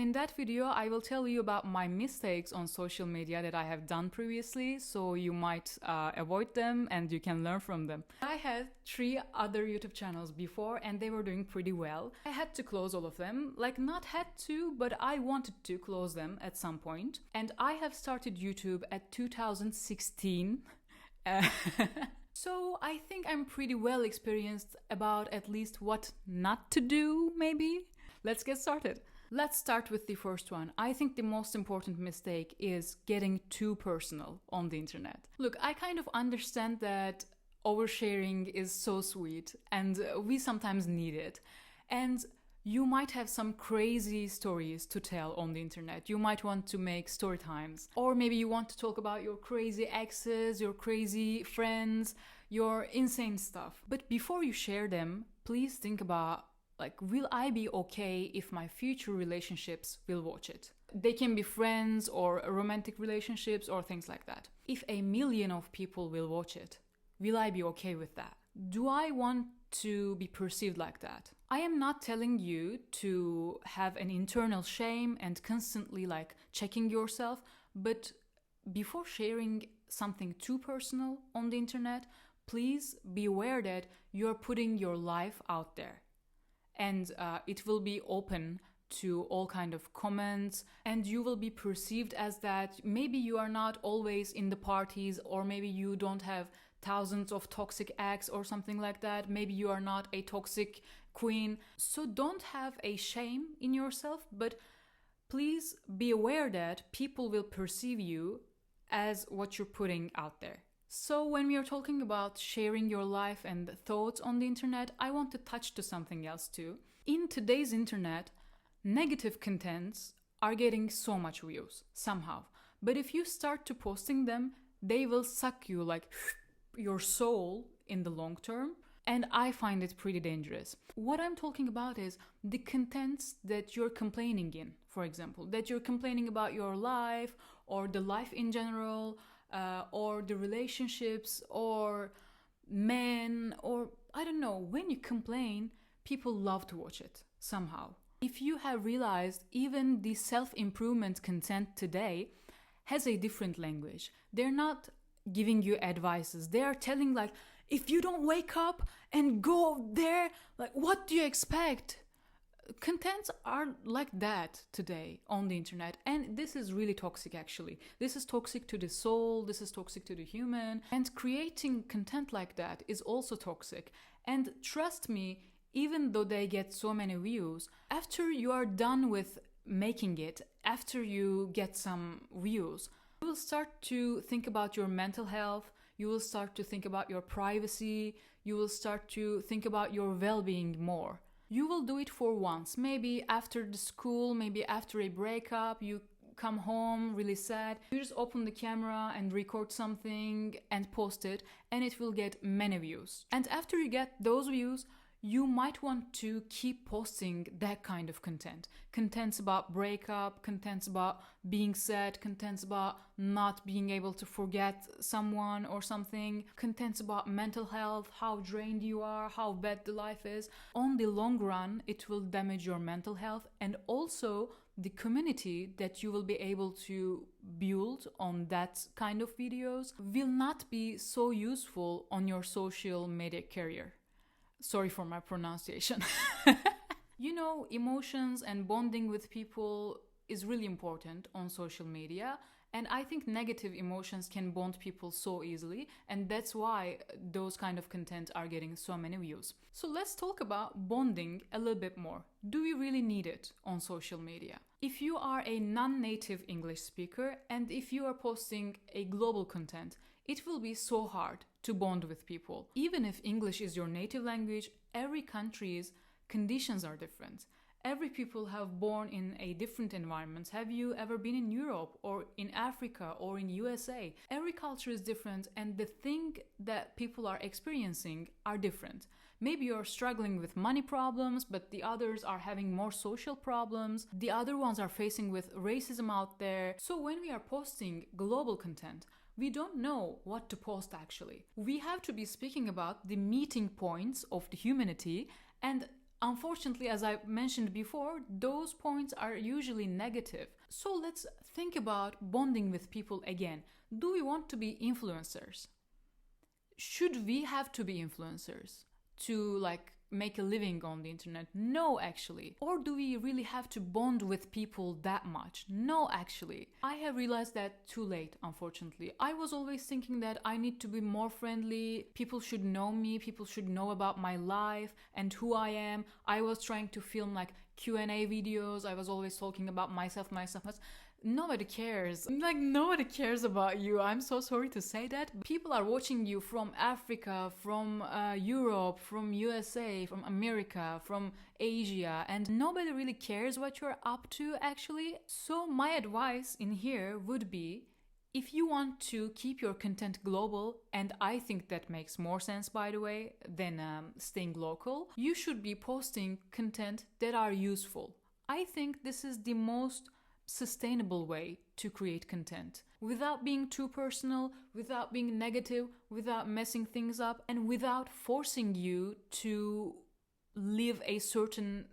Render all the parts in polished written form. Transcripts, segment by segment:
In that video, I will tell you about my mistakes on social media that I have done previously, so you might avoid them and you can learn from them. I had 3 other YouTube channels before and they were doing pretty well. I had to close all of them, like not had to, but I wanted to close them at some point. And I have started YouTube at 2016. So I think I'm pretty well experienced about at least what not to do, maybe. Let's get started. Let's start with the first one. I think the most important mistake is getting too personal on the internet. Look, I kind of understand that oversharing is so sweet and we sometimes need it. And you might have some crazy stories to tell on the internet. You might want to make story times. Or maybe you want to talk about your crazy exes, your crazy friends, your insane stuff. But before you share them, please think about, will I be okay if my future relationships will watch it? They can be friends or romantic relationships or things like that. If 1 million of people will watch it, will I be okay with that? Do I want to be perceived like that? I am not telling you to have an internal shame and constantly checking yourself, but before sharing something too personal on the internet, please be aware that you're putting your life out there. And it will be open to all kind of comments and you will be perceived as that. Maybe you are not always in the parties, or maybe you don't have thousands of toxic acts or something like that. Maybe you are not a toxic queen. So don't have a shame in yourself, but please be aware that people will perceive you as what you're putting out there. So when we are talking about sharing your life and thoughts on the internet, I want to touch to something else too. In today's internet, negative contents are getting so much views somehow. But if you start to posting them, they will suck you your soul in the long term. And I find it pretty dangerous. What I'm talking about is the contents that you're complaining in, for example, that you're complaining about your life or the life in general, or the relationships or men, or I don't know. When you complain, people love to watch it somehow. If you have realized, even the self-improvement content today has a different language. They're not giving you advices. They are telling if you don't wake up and go there, what do you expect? Contents are like that today on the internet, and this is really toxic actually. This is toxic to the soul, this is toxic to the human, and creating content like that is also toxic. And trust me, even though they get so many views, after you are done with making it, after you get some views, you will start to think about your mental health, you will start to think about your privacy, you will start to think about your well-being more. You will do it for once, maybe after the school, maybe after a breakup, you come home really sad, you just open the camera and record something and post it, and it will get many views. And after you get those views, you might want to keep posting that kind of content. Contents about breakup, contents about being sad, contents about not being able to forget someone or something, contents about mental health, how drained you are, how bad the life is. On the long run, it will damage your mental health, and also the community that you will be able to build on that kind of videos will not be so useful on your social media career. Sorry for my pronunciation. Emotions and bonding with people is really important on social media. And I think negative emotions can bond people so easily. And that's why those kind of content are getting so many views. So let's talk about bonding a little bit more. Do we really need it on social media? If you are a non-native English speaker and if you are posting a global content, it will be so hard to bond with people. Even if English is your native language, every country's conditions are different. Every people have born in a different environment. Have you ever been in Europe or in Africa or in USA? Every culture is different, and the thing that people are experiencing are different. Maybe you're struggling with money problems, but the others are having more social problems. The other ones are facing with racism out there. So when we are posting global content, we don't know what to post actually. We have to be speaking about the meeting points of the humanity, and Unfortunately, as I mentioned before, those points are usually negative. So let's think about bonding with people again. Do we want to be influencers? Should we have to be influencers to make a living on the internet? No, actually. Or do we really have to bond with people that much? No, actually. I have realized that too late, unfortunately. I was always thinking that I need to be more friendly, people should know me, people should know about my life and who I am. I was trying to film Q&A videos. I was always talking about myself. Nobody cares. Nobody cares about you. I'm so sorry to say that. People are watching you from Africa, from Europe, from USA, from America, from Asia, and nobody really cares what you're up to, actually. So my advice in here would be, if you want to keep your content global, and I think that makes more sense, by the way, than staying local, you should be posting content that are useful. I think this is the most sustainable way to create content without being too personal, without being negative, without messing things up, and without forcing you to live a certain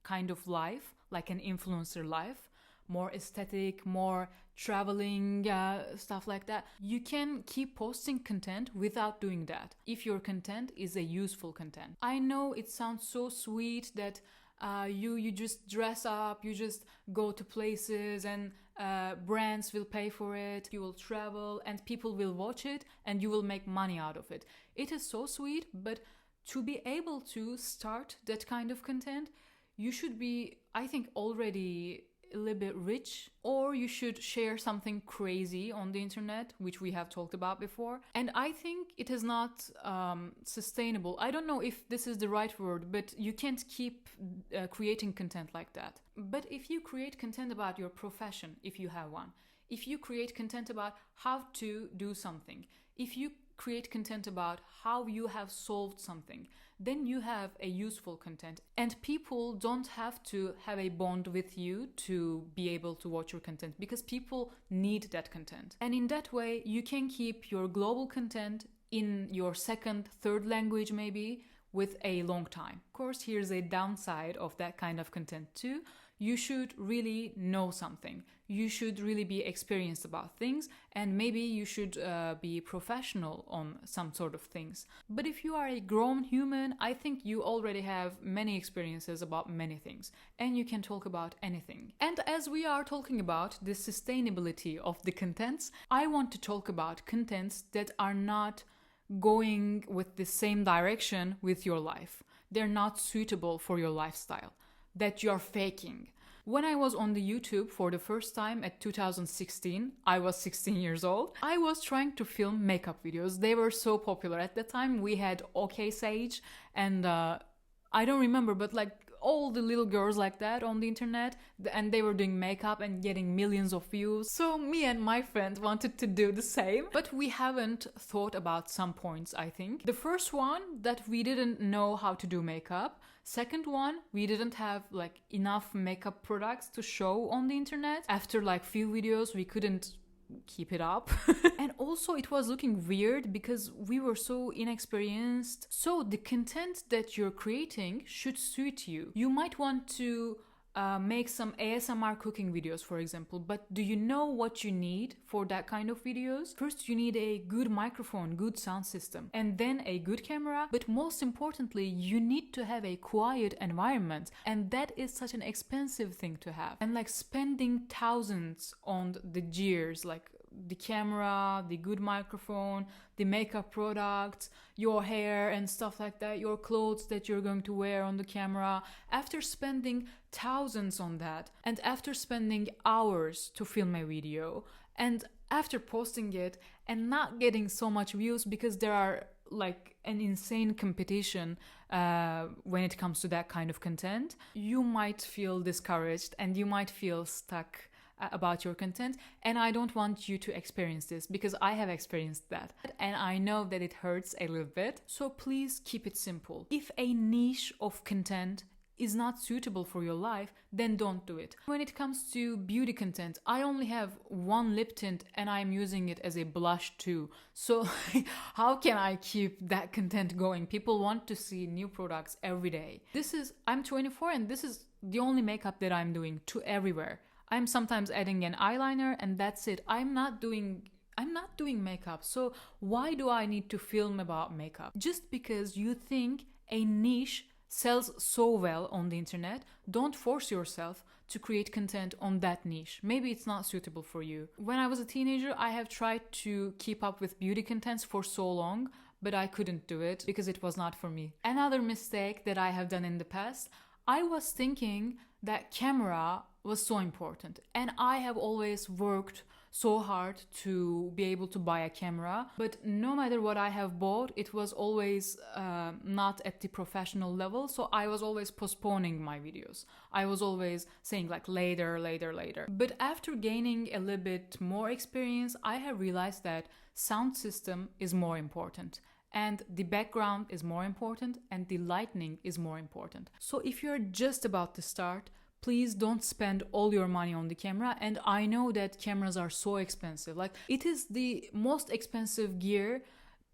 kind of life, like an influencer life, more aesthetic, more traveling, stuff like that. You can keep posting content without doing that if your content is a useful content. I know it sounds so sweet that you just dress up, you just go to places, and brands will pay for it, you will travel and people will watch it and you will make money out of it. It is so sweet, but to be able to start that kind of content, you should be, I think, already a little bit rich, or you should share something crazy on the internet, which we have talked about before. And I think it is not sustainable. I don't know if this is the right word, but you can't keep creating content like that. But if you create content about your profession, if you have one, if you create content about how to do something, if you create content about how you have solved something, then you have a useful content, and people don't have to have a bond with you to be able to watch your content, because people need that content. And in that way, you can keep your global content in your second, third language maybe with a long time. Of course, here's a downside of that kind of content too. You should really know something. You should really be experienced about things, and maybe you should be professional on some sort of things. But if you are a grown human, I think you already have many experiences about many things, and you can talk about anything. And as we are talking about the sustainability of the contents, I want to talk about contents that are not going with the same direction with your life. They're not suitable for your lifestyle, that you're faking. When I was on the YouTube for the first time at 2016, I was 16 years old, I was trying to film makeup videos. They were so popular. At the time, we had OK Sage, and I don't remember, but all the little girls like that on the internet, and they were doing makeup and getting millions of views. So me and my friend wanted to do the same, but we haven't thought about some points, I think. The first one, that we didn't know how to do makeup. Second one, we didn't have enough makeup products to show on the internet. After few videos, we couldn't keep it up. And also it was looking weird because we were so inexperienced. So the content that you're creating should suit you. You might want to make some ASMR cooking videos, for example, but do you know what you need for that kind of videos? First, you need a good microphone, good sound system, and then a good camera. But most importantly, you need to have a quiet environment, and that is such an expensive thing to have. And spending thousands on the gears, the camera, the good microphone, the makeup products, your hair and stuff like that, your clothes that you're going to wear on the camera. After spending thousands on that, and after spending hours to film a video, and after posting it and not getting so much views because there are an insane competition when it comes to that kind of content, you might feel discouraged and you might feel stuck about your content. And I don't want you to experience this, because I have experienced that and I know that it hurts a little bit. So please keep it simple. If a niche of content is not suitable for your life, then don't do it. When it comes to beauty content, I only have one lip tint and I'm using it as a blush too. So how can I keep that content going? People want to see new products every day. I'm 24 and this is the only makeup that I'm doing to everywhere. I'm sometimes adding an eyeliner and that's it. I'm not doing makeup. So why do I need to film about makeup? Just because you think a niche sells so well on the internet, don't force yourself to create content on that niche. Maybe it's not suitable for you. When I was a teenager, I have tried to keep up with beauty contents for so long, but I couldn't do it because it was not for me. Another mistake that I have done in the past, I was thinking that camera was so important, and I have always worked so hard to be able to buy a camera, but no matter what I have bought, it was always not at the professional level, so I was always postponing my videos. I was always saying like later. But after gaining a little bit more experience, I have realized that sound system is more important, and the background is more important, and the lighting is more important. So if you're just about to start, please don't spend all your money on the camera. And I know that cameras are so expensive. Like, it is the most expensive gear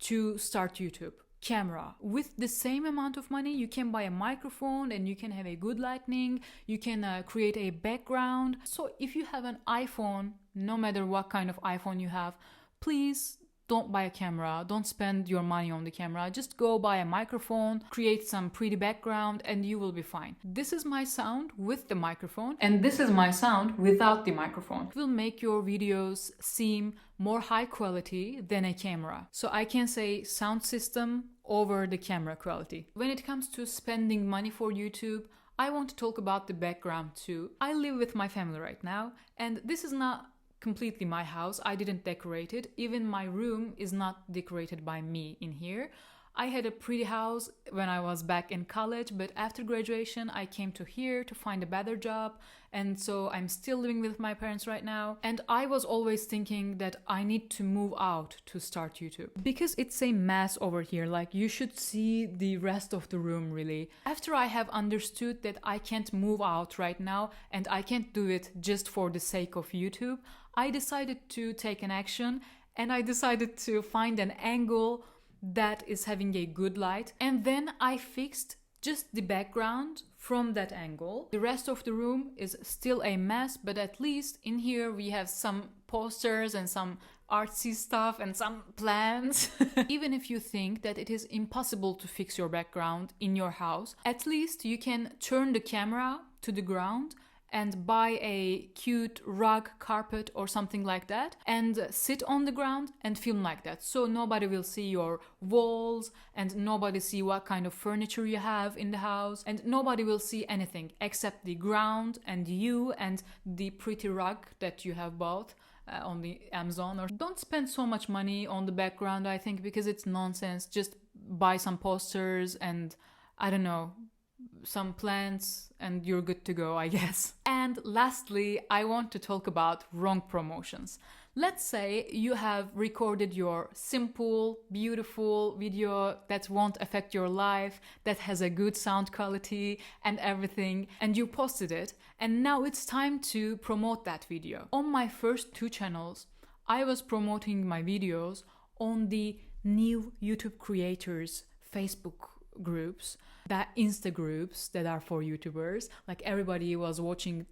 to start YouTube. Camera. With the same amount of money, you can buy a microphone and you can have a good lighting. You can create a background. So if you have an iPhone, no matter what kind of iPhone you have, please don't buy a camera. Don't spend your money on the camera. Just go buy a microphone, create some pretty background, and you will be fine. This is my sound with the microphone, and this is my sound without the microphone. It will make your videos seem more high quality than a camera. So I can say sound system over the camera quality. When it comes to spending money for YouTube, I want to talk about the background too. I live with my family right now, and this is not completely my house. I didn't decorate it. Even my room is not decorated by me in here. I had a pretty house when I was back in college, but after graduation I came to here to find a better job, and so I'm still living with my parents right now. And I was always thinking that I need to move out to start YouTube because it's a mess over here. Like, you should see the rest of the room really. After I have understood that I can't move out right now and I can't do it just for the sake of YouTube, I decided to take an action, and I decided to find an angle that is having a good light, and then I fixed just the background from that angle. The rest of the room is still a mess, but at least in here we have some posters and some artsy stuff and some plants. Even if you think that it is impossible to fix your background in your house, at least you can turn the camera to the ground and buy a cute rug, carpet or something like that and sit on the ground and film like that. So nobody will see your walls and nobody see what kind of furniture you have in the house, and nobody will see anything except the ground and you and the pretty rug that you have bought on the Amazon. Or don't spend so much money on the background, I think, because it's nonsense. Just buy some posters and I don't know, some plants, and you're good to go, I guess. And lastly, I want to talk about wrong promotions. Let's say you have recorded your simple, beautiful video that won't affect your life, that has a good sound quality and everything, and you posted it, and now it's time to promote that video. On my first 2 channels, I was promoting my videos on the new YouTube creators Facebook groups, that Insta groups that are for YouTubers. Like, everybody was watching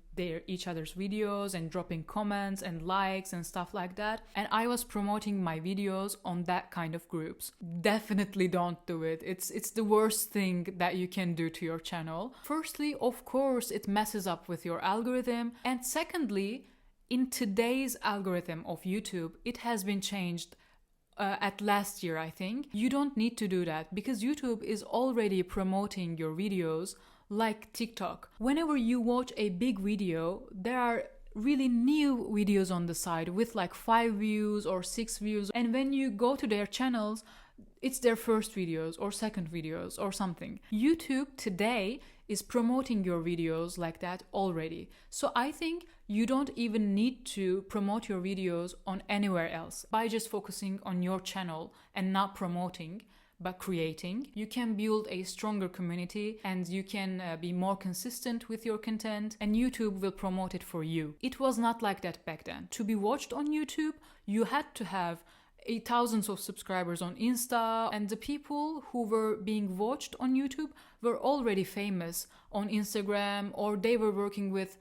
each other's videos and dropping comments and likes and stuff like that, and I was promoting my videos on that kind of groups. Definitely don't do it. It's the worst thing that you can do to your channel. Firstly, of course, it messes up with your algorithm, and secondly, in today's algorithm of YouTube, it has been changed at last year, I think. You don't need to do that because YouTube is already promoting your videos like TikTok. Whenever you watch a big video, there are really new videos on the side with like 5 views or 6 views, and when you go to their channels, it's their first videos or second videos or something. YouTube today is promoting your videos like that already. So I think you don't even need to promote your videos on anywhere else by just focusing on your channel and not promoting. by creating. You can build a stronger community and you can be more consistent with your content, and YouTube will promote it for you. It was not like that back then. To be watched on YouTube, you had to have thousands of subscribers on Insta, and the people who were being watched on YouTube were already famous on Instagram, or they were working with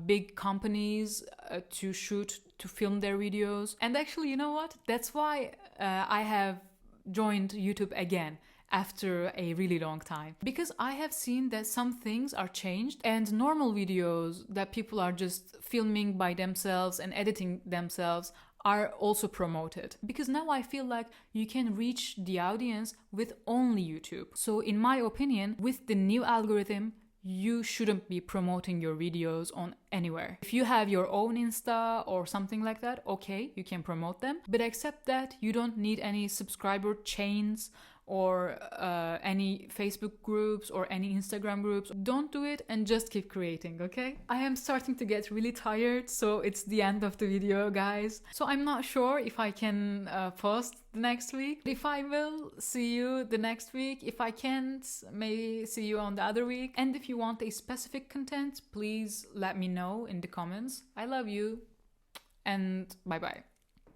big companies to film their videos. And actually, you know what? That's why I have joined YouTube again after a really long time, because I have seen that some things are changed, and normal videos that people are just filming by themselves and editing themselves are also promoted, because now I feel like you can reach the audience with only YouTube. So in my opinion, with the new algorithm, you shouldn't be promoting your videos on anywhere. If you have your own Insta or something like that, okay, you can promote them, but except that, you don't need any subscriber chains or any Facebook groups or any Instagram groups. Don't do it and just keep creating, okay? I am starting to get really tired, so it's the end of the video, guys. So I'm not sure if I can post the next week. If I will, see you the next week. If I can't, maybe see you on the other week. And if you want a specific content, please let me know in the comments. I love you, and bye-bye.